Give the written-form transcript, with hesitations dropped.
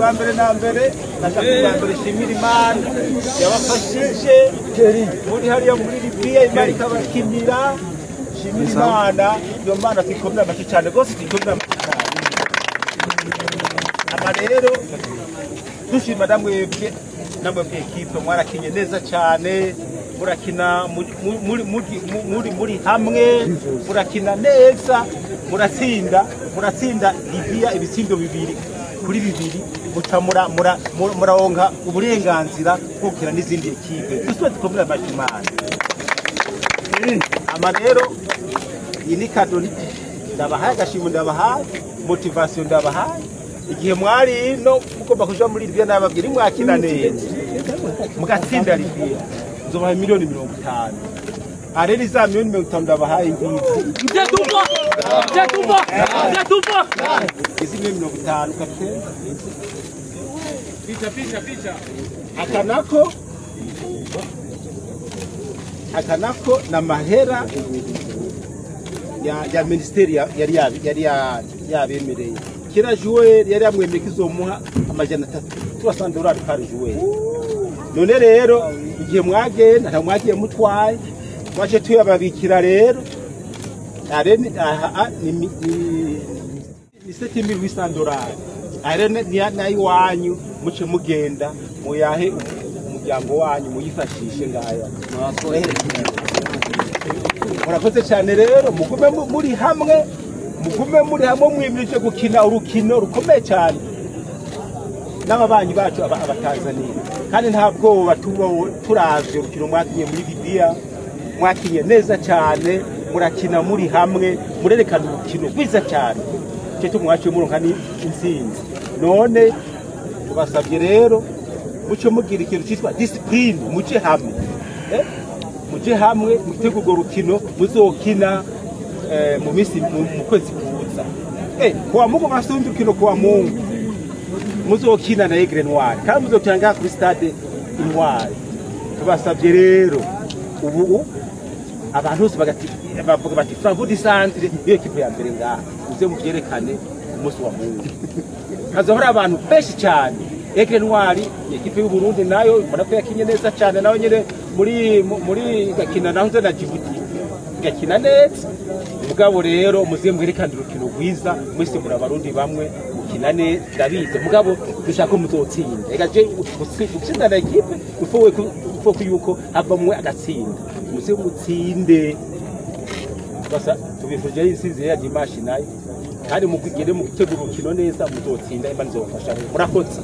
bwa mbere na mbere shimira Imana yabafashije muri hariya muri Libya Imana ikabakinira shimira Imana iyo Mana tikomera amaki cyane gose tikomera amaki cyane ama rero dushima namwe ekipe mwarakinye neza cyane murakina muri hamwe murakina neza muratsinda Libya ibitsindo 2 kuri 2 muraonka uburenganzira kukira n'izindi ekipe duswe dukomera amashimana ama rero ini kadoni ndabahaye gashimo ndabahaye motivation ndabahaye igihe mwari no mugomba kuja muri Libya nababwira mwakina neza mugatsinda Libya nzobaha miliyoni 50 areri za miliyoni 50 ndabahaye ngizi Jatupa izi miliyoni 50 kapiteni picha akanako na mahera ya ministeri yari yabemereye kira joueur yari amwemeka izomuha amajana 300 dollars par joueur none rero igihe mwagenda nta mwagiye mutwaye waje tuyababikira rero arene ni 7800 dollars arene nayi wanyu muce mugenda muyahe umuryango wanyu muyifashishe ngaya murakoze cyane rero mugume muri hamwe mwimirije gukina urukino rukomeye cyane n'ababanyi bacu abatanzania kandi ntabwo turavye urukino mwakinye muri Libya mwakinye neza cyane murakina muri hamwe murerekana urukino rwiza cyane cyo mwaciye muronka ni intsinzi none tubasabye rero muce mugira ikintu cyitwa discipline muce hamwe mutegurwa urukino muzokina mu misi mu kwezi kuza kwa Mungu masundi urukino kwa Mungu muzokina na Aigle Noir kandi muzotanga kuri stade Noir tubasabye rero ubu abantu bose bavuga bati Frankfurt Centre iyo kipe ya mbere ngaha uze muvyerekane umunsi wa Mungu hazohora abantu benshi cyane Aigle Noir ekipe y'u Burundi nayo mbona ko yakinye neza cyane nayo nyene muri gakina naho na Djibouti gakina neza mugabo rero muziye mwerekana urukino rwiza mwese muri abarundi bamwe mukina neza ndabize mugabo dushaka ko muzotsinda egaje gutsinda na ekipe ufo yuko havamwe agatsinda muze mutsinde basa tubifuje insizi ya dimashi nayo kandi mukigere mu gutegura urukino neza muzotsinda imana izofasha murakoze